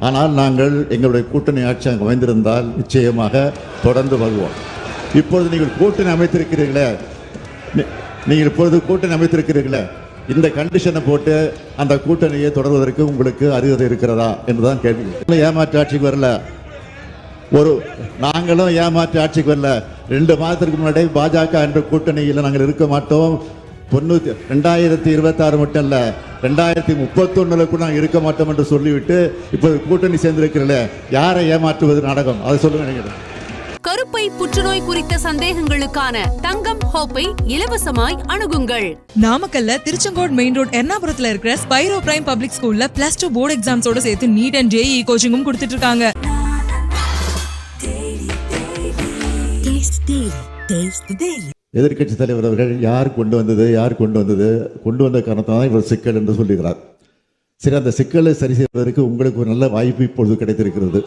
ஆனால் நாங்கள் எங்களுடைய கூட்டணி ஆட்சி அங்கு அமைந்திருந்தால் நிச்சயமாக தொடர்ந்து வருவோம். இப்பொழுது நீங்கள் கூட்டணி அமைத்திருக்கிறீர்களே, இந்த கண்டிஷனை போட்டு அந்த கூட்டணியை தொடர்வதற்கு உங்களுக்கு அருகதை இருக்கிறதா என்றுதான் கேள்வி. ஏமாற்று ஆட்சிக்கு வரல, நாங்களும் ஏமாற்று ஆட்சிக்கு வரல. 2 மாதத்திற்கு முன்னாடி பாஜக என்ற கூட்டணியில் நாங்கள் இருக்க மாட்டோம். 2026 மட்டும் இல்ல, 2031 நாங்கள் இருக்க மாட்டோம் என்று சொல்லிவிட்டு இப்போது கூட்டணி சேர்ந்திருக்கிறீர்களே, யாரை ஏமாற்றுவது நாடகம்? அதை சொல்லுங்க. கருப்பை புற்றுநோய் குறித்த சந்தேகங்களுக்கான தங்கம் ஹோப்பை இலவசமாய் அணுகுங்கள். நாமக்கல்ல திருச்செங்கோடு மெயின் ரோட் எர்ணாபுரத்துல இருக்கிற ஸ்பைரோ பிரைம் பப்ளிக் ஸ்கூல்ல +2 போர்டு எக்ஸாம்ஸோட சேர்த்து நீட் அண்ட் JEE கோச்சிங்கும் கொடுத்துட்டு இருக்காங்க. எதிர்கட்சி தலைவர் அவர்கள் யார் கொண்டு வந்த காரணத்தான் இவர் சிக்கல் என்று சொல்லுகிறார். சரி, அந்த சிக்கலை சரி செய்வதற்கு உங்களுக்கு ஒரு நல்ல வாய்ப்பு இப்பொழுது கிடைத்திருக்கிறது.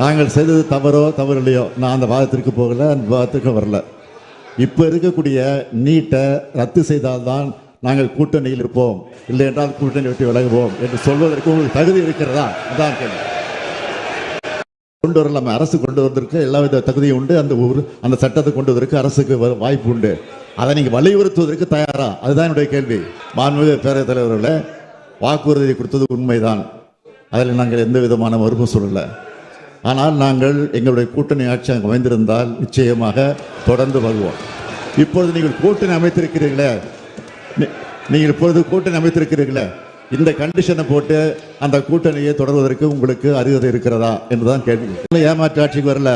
நாங்கள் செய்தது தவறு இல்லையோ, நான் அந்த வாதத்திற்கு போகல, அந்த வாதத்திற்கு வரல. இப்போ இருக்கக்கூடிய நீட்டை ரத்து செய்தால்தான் நாங்கள் கூட்டணியில் இருப்போம், இல்லை என்றால் கூட்டணி விட்டு விலகுவோம் என்று சொல்வதற்கு உங்களுக்கு தகுதி இருக்கிறதா? அதான் கேள்வி. கொண்டு வரலாமா? அரசு கொண்டு வருவதற்கு எல்லா வித தகுதியும் உண்டு. அந்த சட்டத்தை கொண்டு வருவதற்கு அரசுக்கு வாய்ப்பு உண்டு. அதை நீங்கள் வலியுறுத்துவதற்கு தயாரா? அதுதான் என்னுடைய கேள்வி. மாண்புமிகு பேரவைத் தலைவர்களே, வாக்குறுதி கொடுத்தது உண்மைதான், அதில் நாங்கள் எந்த விதமான மறுப்பும் சொல்லலை. ஆனால் நாங்கள் எங்களுடைய கூட்டணி ஆட்சி அங்கு அமைந்திருந்தால் நிச்சயமாக தொடர்ந்து வருவோம். இப்பொழுது நீங்கள் கூட்டணி அமைத்திருக்கிறீர்களே, இந்த கண்டிஷனை போட்டு அந்த கூட்டணியை தொடர்வதற்கு உங்களுக்கு அருகதை இருக்கிறதா என்றுதான் கேள்வி. ஏமாற்று ஆட்சிக்கு வரல,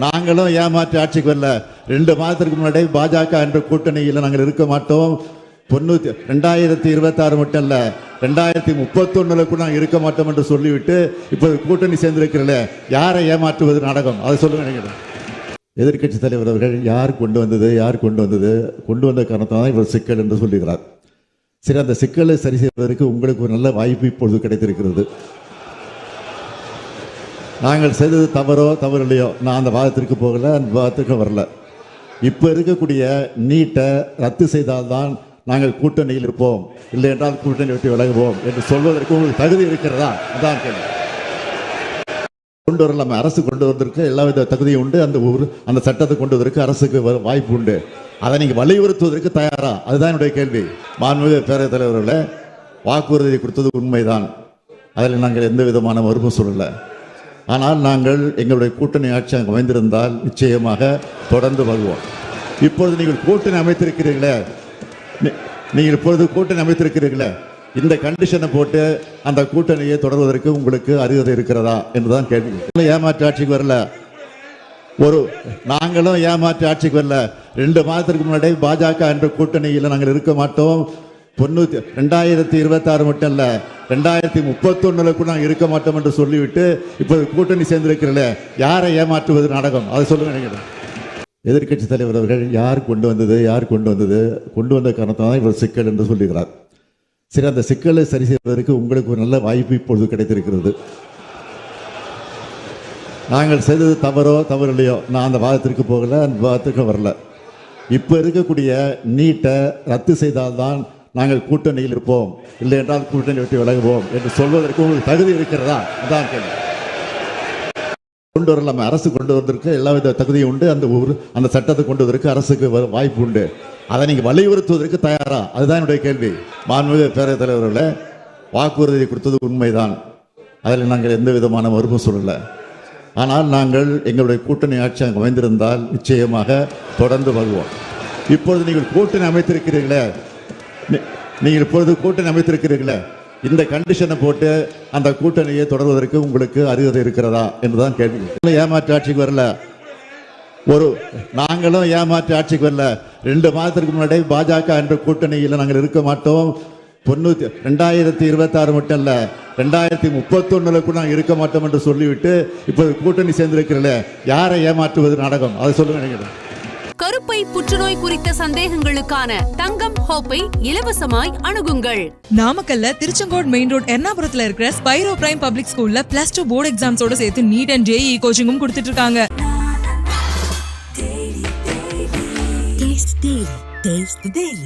நாங்களும் ஏமாற்று ஆட்சிக்கு வரல. 2 மாதத்திற்கு முன்னாடி பாஜக என்ற கூட்டணியில் நாங்கள் இருக்க மாட்டோம். 2026 மட்டும் இல்ல, 2031 நாங்கள் இருக்க மாட்டோம் என்று சொல்லிவிட்டு இப்போது கூட்டணி சேர்ந்திருக்கிறீர்களே, யாரை ஏமாற்றுவது நாடகம்? அதை சொல்லுங்க. எதிர்கட்சி தலைவர் அவர்கள் யார் கொண்டு வந்த காரணத்தான் இவர் சிக்கல் என்று சொல்லுகிறார். சரி, அந்த சிக்கலை சரி செய்வதற்கு உங்களுக்கு ஒரு நல்ல வாய்ப்பு இப்பொழுது கிடைத்திருக்கிறது. நாங்கள் செய்தது தவறு இல்லையோ, நான் அந்த வாதத்திற்கு போகல, அந்த வாதத்திற்கு வரல. இப்போ இருக்கக்கூடிய நீட்டை ரத்து செய்தால்தான் நாங்கள் கூட்டணியில் இருப்போம், இல்லை என்றால் கூட்டணி விட்டு விலகுவோம் என்று சொல்வதற்கு உங்களுக்கு தகுதி இருக்கிறதா? அதான் கேள்வி. கொண்டு வரலாமா? அரசு கொண்டு வருவதற்கு எல்லா வித தகுதியும் உண்டு. அந்த சட்டத்தை கொண்டு வருவதற்கு அரசுக்கு வாய்ப்பு உண்டு. அதை நீங்கள் வலியுறுத்துவதற்கு தயாரா? அதுதான் என்னுடைய கேள்வி. மாண்புமிகு பேரவைத் தலைவர்களே, வாக்குறுதி கொடுத்தது உண்மைதான், அதில் நாங்கள் எந்த விதமான மறுப்பும் சொல்லலை. ஆனால் நாங்கள் எங்களுடைய கூட்டணி ஆட்சி அங்கு அமைந்திருந்தால் நிச்சயமாக தொடர்ந்து வருவோம். இப்பொழுது நீங்கள் கூட்டணி அமைத்திருக்கிறீர்களே, இந்த கண்டிஷனை போட்டு அந்த கூட்டணியை தொடர்வதற்கு உங்களுக்கு அருகதை இருக்கிறதா என்றுதான் கேள்வி. ஏமாற்று ஆட்சிக்கு வரல, நாங்களும் ஏமாற்று ஆட்சிக்கு வரல. 2 மாதத்திற்கு முன்னாடி பாஜக என்ற கூட்டணியில் நாங்கள் இருக்க மாட்டோம். 2026 மட்டும் இல்ல, 2031 நாங்கள் இருக்க மாட்டோம் என்று சொல்லிவிட்டு இப்போது கூட்டணி சேர்ந்திருக்கிறீர்களே, யாரை ஏமாற்றுவது நாடகம்? அதை சொல்லுங்க. எதிர்கட்சி தலைவர் அவர்கள் யார் கொண்டு வந்த காரணத்தான் இவர் சிக்கல் என்று சொல்லுகிறார். சரி, அந்த சிக்கலை சரி செய்வதற்கு உங்களுக்கு ஒரு நல்ல வாய்ப்பு இப்பொழுது கிடைத்திருக்கிறது. நாங்கள் செய்தது தவறு இல்லையோ, நான் அந்த வாதத்திற்கு போகல, அந்த வாதத்திற்கு வரல. இப்போ இருக்கக்கூடிய நீட்டை ரத்து செய்தால்தான் நாங்கள் கூட்டணியில் இருப்போம், இல்லை என்றால் கூட்டணி விட்டு விலகுவோம் என்று சொல்வதற்கு உங்களுக்கு தகுதி இருக்கிறதா? அதான் கேள்வி. கொண்டு வரலாமா? அரசு கொண்டு வருவதற்கு எல்லா வித தகுதியும் உண்டு. அந்த சட்டத்தை கொண்டு வருவதற்கு அரசுக்கு வாய்ப்பு உண்டு. அதை நீங்கள் வலியுறுத்துவதற்கு தயாரா? அதுதான் என்னுடைய கேள்வி. மாண்புமிகு பேரவைத் தலைவர்களே, வாக்குறுதி கொடுத்தது உண்மைதான், அதில் நாங்கள் எந்த விதமான மறுப்பும் சொல்லலை. ஆனால் நாங்கள் எங்களுடைய கூட்டணி ஆட்சி அங்கு அமைந்திருந்தால் நிச்சயமாக தொடர்ந்து வருவோம். இப்பொழுது நீங்கள் கூட்டணி அமைத்திருக்கிறீர்களே, இந்த கண்டிஷனை போட்டு அந்த கூட்டணியை தொடர்வதற்கு உங்களுக்கு அருகதை இருக்கிறதா என்றுதான் கேள்வி. ஏமாற்று ஆட்சிக்கு வரல, நாங்களும் ஏமாற்று ஆட்சிக்கு வரல. 2 மாதத்திற்கு முன்னாடி பாஜக என்ற கூட்டணியில் நாங்கள் இருக்க மாட்டோம். 2026 மட்டும் இல்ல, 2031 நாங்கள் இருக்க மாட்டோம் என்று சொல்லிவிட்டு இப்போது கூட்டணி சேர்ந்திருக்கிறீர்களே, யாரை ஏமாற்றுவது நாடகம்? அதை சொல்லுங்க. கருப்பை புற்றுநோய் குறித்த சந்தேகங்களுக்கான தங்கம் ஹோப்பை இலவசமாய் அணுகுங்கள். நாமக்கல்ல திருச்செங்கோடு மெயின் ரோட் எர்ணாபுரத்துல இருக்கிற ஸ்பைரோ பிரைம் பப்ளிக் ஸ்கூல்ல +2 போர்டு எக்ஸாம்ஸோட சேர்த்து நீட் அண்ட் JEE கோச்சிங்கும் கொடுத்துட்டு இருக்காங்க.